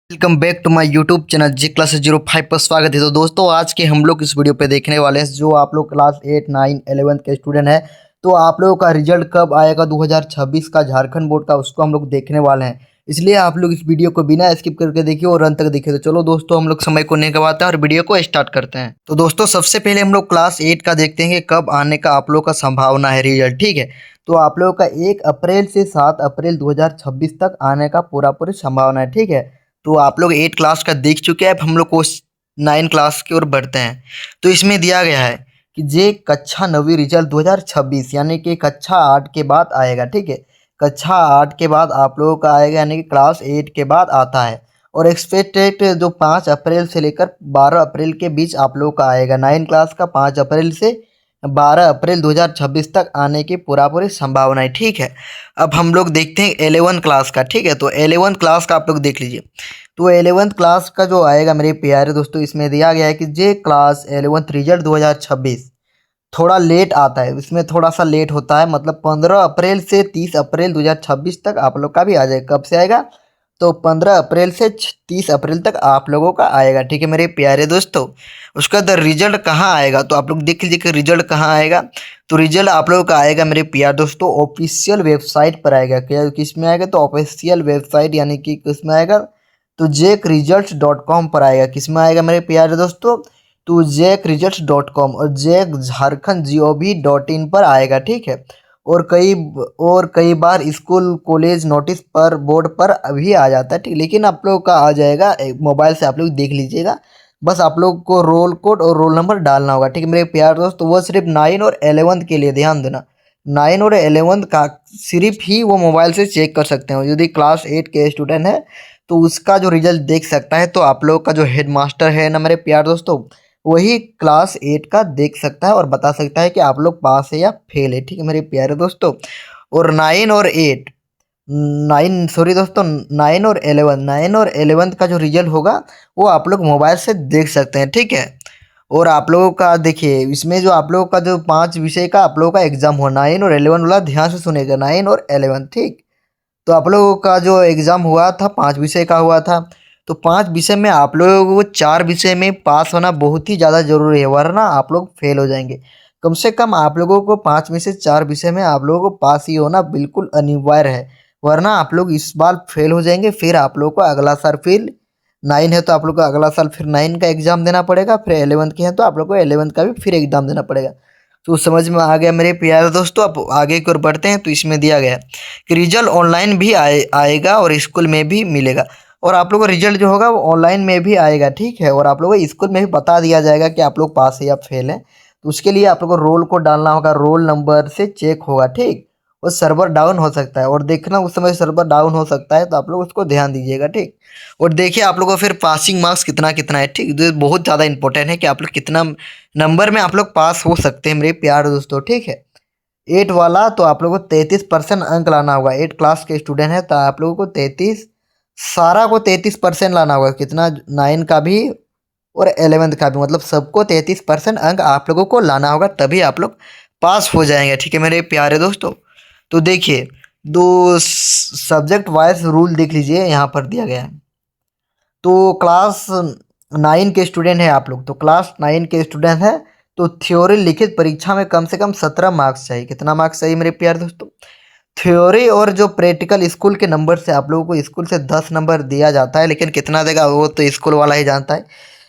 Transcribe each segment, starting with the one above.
Welcome back to my YouTube channel G class 05 पर स्वागत है। तो दोस्तों आज के हम लोग इस वीडियो पे देखने वाले हैं जो आप लोग क्लास 8, 9, 11 के स्टूडेंट हैं। तो आप लोगों का रिजल्ट कब आएगा 2026 का झारखंड बोर्ड का, उसको हम लोग देखने वाले हैं। इसलिए आप लोग इस वीडियो को बिना स्किप करके देखिए और अंत तक देखिए। तो चलो दोस्तों हम लोग समय को नहीं गवाते हैं और वीडियो को स्टार्ट करते हैं। तो दोस्तों सबसे पहले हम लोग क्लास 8 का देखते हैं कि कब आने का आप लोग का संभावना है रिजल्ट। ठीक है, तो आप लोगों का 1 अप्रैल से 7 अप्रैल 2026 तक आने का पूरी संभावना है। ठीक है, तो आप लोग 8 क्लास का देख चुके हैं। अब हम लोग को 9 क्लास की ओर बढ़ते हैं। तो इसमें दिया गया है कि जे कक्षा 9वीं रिजल्ट 2026 यानी कि कक्षा 8 के बाद आएगा। ठीक है, कक्षा 8 के बाद आप लोगों का आएगा यानी कि क्लास 8 के बाद आता है। और एक्सपेक्टेड जो 5 अप्रैल से लेकर 12 अप्रैल के बीच आप लोगों का आएगा। 9 क्लास का 5 अप्रैल से 12 अप्रैल 2026 तक आने की पूरी संभावना है। ठीक है, अब हम लोग देखते हैं 11 क्लास का। ठीक है, तो 11 क्लास का आप लोग देख लीजिए। तो 11th क्लास का जो आएगा मेरे प्यारे दोस्तों, इसमें दिया गया है कि जे क्लास 11th रिजल्ट 2026 थोड़ा लेट आता है। इसमें थोड़ा सा लेट होता है, मतलब 15 अप्रैल से 30 अप्रैल 2026 तक आप लोग का भी आ जाएगा। कब से आएगा? तो 15 अप्रैल से 30 अप्रैल तक आप लोगों का आएगा। ठीक है मेरे प्यारे दोस्तों, उसका द रिजल्ट कहाँ आएगा तो आप लोग देख लीजिए कि रिजल्ट कहाँ आएगा। तो रिजल्ट आप लोगों का आएगा मेरे प्यारे दोस्तों ऑफिशियल वेबसाइट पर आएगा। क्या किस में आएगा? तो ऑफिशियल वेबसाइट यानी कि किस में आएगा? तो JECResults.com पर आएगा। किस में आएगा मेरे प्यारे दोस्तों? तो JECResults.com और JEC झारखंड GOV.in पर आएगा। ठीक है, और कई बार स्कूल कॉलेज नोटिस पर बोर्ड पर अभी आ जाता है। ठीक, लेकिन आप लोग का आ जाएगा मोबाइल से, आप लोग देख लीजिएगा। बस आप लोग को रोल कोड और रोल नंबर डालना होगा। ठीक है मेरे प्यारे दोस्त, वो सिर्फ 9 और 11 के लिए ध्यान देना। 9 और 11 का सिर्फ ही वो मोबाइल से चेक कर सकते हैं। यदि क्लास 8 के स्टूडेंट है तो उसका जो रिजल्ट देख सकता है। तो आप लोग का जो हेड मास्टर है ना मेरे प्यारे दोस्तों, वही क्लास 8 का देख सकता है और बता सकता है कि आप लोग पास है या फेल है। ठीक है मेरे प्यारे दोस्तों, और 9 और 8 9 सॉरी दोस्तों 9 और 11 का जो रिजल्ट होगा वो आप लोग मोबाइल से देख सकते हैं। ठीक है, और आप लोगों का देखिए इसमें जो आप लोगों का जो 5 विषय का आप लोगों का एग्जाम हो 9 और 11 वाला ध्यान से सुनेगा। 9 और 11 ठीक, तो आप लोगों का जो एग्ज़ाम हुआ था 5 विषय का हुआ था। तो 5 विषय में आप लोगों को 4 विषय में पास होना बहुत ही ज़्यादा ज़रूरी है, वरना आप लोग फेल हो जाएंगे। कम से कम आप लोगों को 5 में से 4 विषय में आप लोगों को पास ही होना बिल्कुल अनिवार्य है, वरना आप लोग इस बार फेल हो जाएंगे। फिर आप लोगों को अगला साल फिर 9 है तो आप लोग को अगला साल फिर 9 का एग्ज़ाम देना पड़ेगा। फिर 11 के हैं तो आप लोग को 11 का भी फिर एग्ज़ाम देना पड़ेगा। तो समझ में आ गया मेरे प्यारे दोस्तों। अब आगे की ओर बढ़ते हैं। तो इसमें दिया गया है कि रिजल्ट ऑनलाइन भी आएगा और स्कूल में भी मिलेगा। और आप लोगों को रिजल्ट जो होगा वो ऑनलाइन में भी आएगा। ठीक है, और आप लोगों को स्कूल में भी बता दिया जाएगा कि आप लोग पास है या फेल है। तो उसके लिए आप लोग को रोल को डालना होगा, रोल नंबर से चेक होगा। ठीक, और सर्वर डाउन हो सकता है और देखना उस समय सर्वर डाउन हो सकता है, तो आप लोग उसको ध्यान दीजिएगा। ठीक, और देखिए आप लोगों को फिर पासिंग मार्क्स कितना कितना है। ठीक, जो बहुत ज़्यादा इंपॉर्टेंट है कि आप लोग कितना नंबर में आप लोग पास हो सकते हैं मेरे प्यारे दोस्तों। ठीक है, 8 वाला तो आप लोगों को 33% अंक लाना होगा। 8 क्लास के स्टूडेंट है तो आप लोगों को 33 सारा को 33% लाना होगा। कितना? 9 का भी और 11th का भी, मतलब सबको 33% अंक आप लोगों को लाना होगा, तभी आप लोग पास हो जाएंगे। ठीक है मेरे प्यारे दोस्तों, तो देखिए दो सब्जेक्ट वाइज रूल देख लीजिए, यहाँ पर दिया गया है। तो क्लास 9 के स्टूडेंट हैं आप लोग, तो क्लास 9 के स्टूडेंट हैं तो थ्योरी लिखित परीक्षा में कम से कम 17 मार्क्स चाहिए। कितना मार्क्स चाहिए मेरे प्यारे दोस्तों? थ्योरी और जो प्रैक्टिकल स्कूल के नंबर से आप लोगों को स्कूल से 10 नंबर दिया जाता है, लेकिन कितना देगा वो तो स्कूल वाला ही जानता है।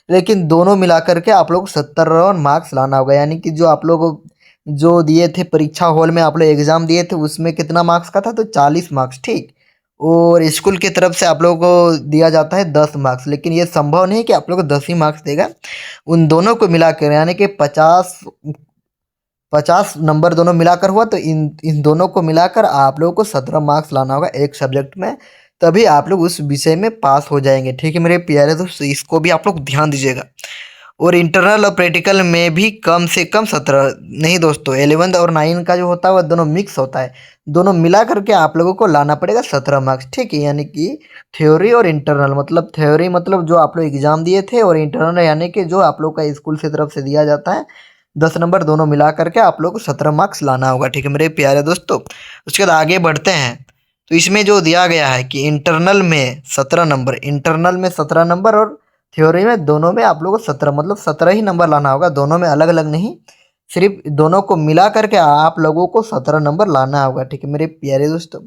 लेकिन दोनों मिला करके आप लोग 70 मार्क्स लाना होगा। यानी कि जो आप लोग जो दिए थे परीक्षा हॉल में, आप लोग एग्जाम दिए थे, उसमें कितना मार्क्स का था? तो 40 मार्क्स। ठीक, और स्कूल की तरफ से आप लोगों को दिया जाता है 10 मार्क्स, लेकिन ये संभव नहीं कि आप लोग को 10 ही मार्क्स देगा। उन दोनों को मिलाकर यानी कि 50 नंबर दोनों मिलाकर हुआ, तो इन इन दोनों को मिलाकर आप लोगों को 17 मार्क्स लाना होगा एक सब्जेक्ट में, तभी आप लोग उस विषय में पास हो जाएंगे। ठीक है मेरे प्यारे दोस्त, इसको भी आप लोग ध्यान दीजिएगा। और इंटरनल और प्रैक्टिकल में भी कम से कम 17 नहीं दोस्तों, 11 और 9 का जो होता है वह दोनों मिक्स होता है। दोनों मिला करके आप लोगों को लाना पड़ेगा 17 मार्क्स। ठीक है, यानी कि थ्योरी और इंटरनल, मतलब थ्योरी मतलब जो आप लोग एग्जाम दिए थे, और इंटरनल यानी कि जो आप लोग का स्कूल से तरफ से दिया जाता है 10 नंबर, दोनों मिला करके आप लोग को 17 मार्क्स लाना होगा। ठीक है मेरे प्यारे दोस्तों, उसके बाद आगे बढ़ते हैं। तो इसमें जो दिया गया है कि इंटरनल में 17 नंबर, इंटरनल में 17 नंबर और थ्योरी में दोनों में आप लोगों को 17, मतलब 17 ही नंबर लाना होगा, दोनों में अलग अलग नहीं, सिर्फ दोनों को मिला करके आप लोगों को 17 नंबर लाना होगा। ठीक है मेरे प्यारे दोस्तों,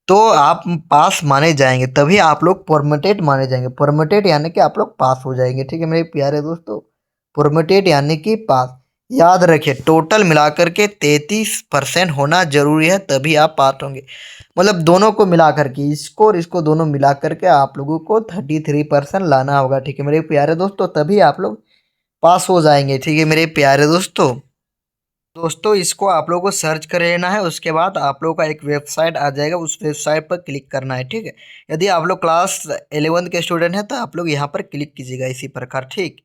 तो आप पास माने जाएंगे, तभी आप लोग परमिटेड माने जाएंगे। परमिटेड यानी कि आप लोग पास हो जाएंगे। ठीक है मेरे प्यारे दोस्तों, परमिटेड यानी कि पास। याद रखिए टोटल मिलाकर के 33% होना जरूरी है, तभी आप पास होंगे। मतलब दोनों को मिला करके, इसको और इसको दोनों मिला करके आप लोगों को 33% लाना होगा। ठीक है मेरे प्यारे दोस्तों, तभी आप लोग पास हो जाएंगे। ठीक है मेरे प्यारे दोस्तों, इसको आप लोगों को सर्च कर लेना है, उसके बाद आप लोगों का एक वेबसाइट आ जाएगा, उस वेबसाइट पर क्लिक करना है। ठीक है, यदि आप लोग क्लास 11 के स्टूडेंट हैं तो आप लोग यहाँ पर क्लिक कीजिएगा इसी प्रकार। ठीक,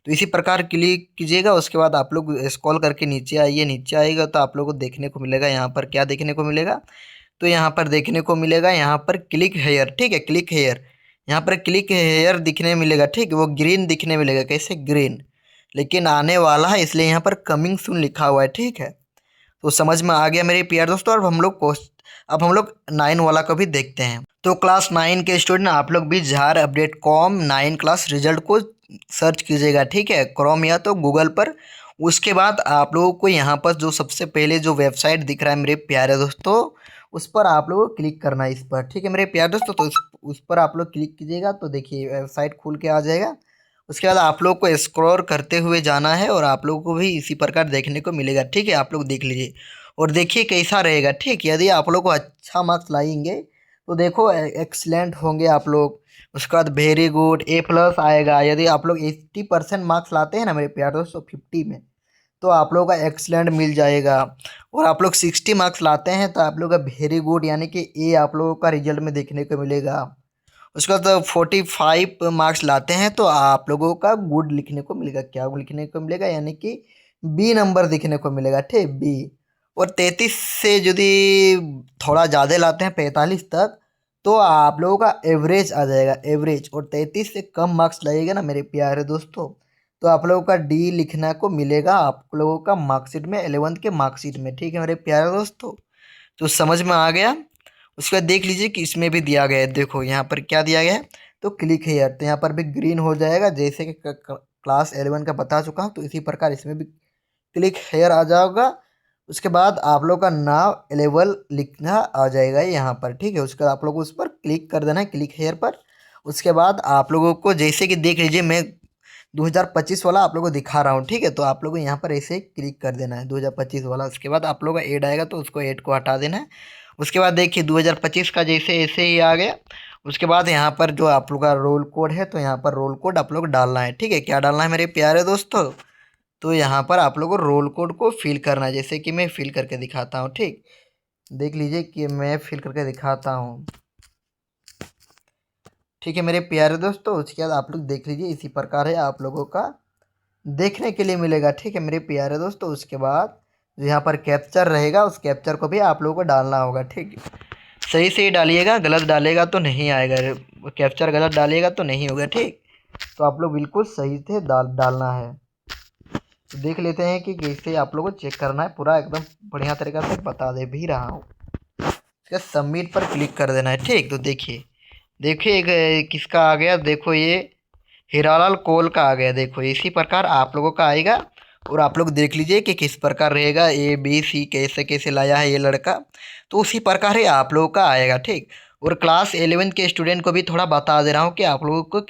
तो इसी प्रकार क्लिक कीजिएगा, उसके बाद आप लोग स्क्रॉल करके नीचे आइए। नीचे आएगा तो आप लोगों को देखने को मिलेगा, यहाँ पर क्या देखने को मिलेगा, तो यहाँ पर देखने को मिलेगा यहाँ पर क्लिक हेयर। ठीक है, क्लिक हेयर, यहाँ पर क्लिक हेयर दिखने मिलेगा। ठीक, वो ग्रीन दिखने मिलेगा, कैसे ग्रीन, लेकिन आने वाला है इसलिए यहाँ पर कमिंग सून लिखा हुआ है। ठीक है, तो समझ में आ गया मेरे प्यारे दोस्तों। अब हम लोग 9 वाला को भी देखते हैं। तो क्लास 9 के स्टूडेंट आप लोग भी jar update com 9 class result को सर्च कीजिएगा। ठीक है, क्रोम या तो गूगल पर। उसके बाद आप लोगों को यहाँ पर जो सबसे पहले जो वेबसाइट दिख रहा है मेरे प्यारे दोस्तों, उस पर आप लोगों को क्लिक करना है, इस पर। ठीक है मेरे प्यारे दोस्तों, तो उस पर आप लोग क्लिक कीजिएगा तो देखिए वेबसाइट खुल के आ जाएगा। उसके बाद आप लोग को स्क्रॉल करते हुए जाना है और आप लोगों को भी इसी प्रकार देखने को मिलेगा। ठीक है, आप लोग देख लीजिए और देखिए कैसा रहेगा। ठीक, यदि आप लोग को अच्छा मार्क्स लाएंगे तो देखो एक्सलेंट होंगे आप लोग। उसके बाद वेरी गुड, A+ आएगा। यदि आप लोग 80% मार्क्स लाते हैं ना मेरे प्यारे दोस्तों 50 में, तो आप लोगों का एक्सलेंट मिल जाएगा। और आप लोग 60 मार्क्स लाते हैं तो आप लोग का वेरी गुड यानी कि A आप लोगों का रिजल्ट में देखने को मिलेगा। उसके बाद 45 मार्क्स लाते हैं तो आप लोगों का गुड लिखने को मिलेगा। क्या लिखने को मिलेगा, यानी कि B नंबर दिखने को मिलेगा। ठीक, B। और 33 से यदि थोड़ा ज़्यादा लाते हैं 45 तक, तो आप लोगों का एवरेज आ जाएगा, एवरेज। और 33 से कम मार्क्स लाइएगा ना मेरे प्यारे दोस्तों, तो आप लोगों का D लिखना को मिलेगा आप लोगों का मार्कशीट में, 11th के मार्कशीट में। ठीक है मेरे प्यारे दोस्तों, तो समझ में आ गया। उसके बाद देख लीजिए कि इसमें भी दिया गया है, देखो यहाँ पर क्या दिया गया है, तो क्लिक हेयर, तो यहाँ पर भी ग्रीन हो जाएगा, जैसे कि क्लास 11 का बता चुका हूँ, तो इसी प्रकार इसमें भी क्लिक हेयर आ जाएगा। उसके बाद आप लोग का नाम लेवल लिखना आ जाएगा यहाँ पर। ठीक है, उसके बाद आप लोग उस पर क्लिक कर देना है, क्लिक हेयर पर। उसके बाद आप लोगों को जैसे कि देख लीजिए मैं 2025 वाला आप लोगों को दिखा रहा हूँ। ठीक है, तो आप लोगों को यहाँ पर ऐसे क्लिक कर देना है 2025 वाला। उसके बाद आप लोगों का ऐड आएगा तो उसको ऐड को हटा देना है। उसके बाद देखिए 2025 का जैसे ऐसे ही आ गया। उसके बाद यहाँ पर जो आप लोग का रोल कोड है, तो यहाँ पर रोल कोड आप लोग डालना है। ठीक है, क्या डालना है मेरे प्यारे दोस्तों, तो यहाँ पर आप लोगों को रोल कोड को फिल करना है, जैसे कि मैं फिल करके दिखाता हूँ। ठीक, देख लीजिए कि मैं फिल करके दिखाता हूँ। ठीक है मेरे प्यारे दोस्तों, उसके बाद आप लोग देख लीजिए इसी प्रकार है आप लोगों का देखने के लिए मिलेगा। ठीक है मेरे प्यारे दोस्तों, उसके बाद जो यहाँ पर कैप्चर रहेगा, उस कैप्चर को भी आप लोगों को डालना होगा। ठीक, सही से ही डालिएगा, गलत डालेगा तो नहीं आएगा, कैप्चर गलत डालिएगा तो नहीं होगा। ठीक, तो आप लोग बिल्कुल सही से डालना है। तो देख लेते हैं कि कैसे आप लोगों को चेक करना है, पूरा एकदम बढ़िया तरीक़ा से बता दे भी रहा हूँ। इसका सबमिट पर क्लिक कर देना है। ठीक, तो देखिए देखिए एक किसका आ गया, देखो ये हीरालाल कोल का आ गया। देखो इसी प्रकार आप लोगों का आएगा और आप लोग देख लीजिए कि किस प्रकार रहेगा, ABC कैसे कैसे लाया है ये लड़का, तो उसी प्रकार ही आप लोगों का आएगा। ठीक, और क्लास 11 के स्टूडेंट को भी थोड़ा बता दे रहा हूँ कि आप लोगों को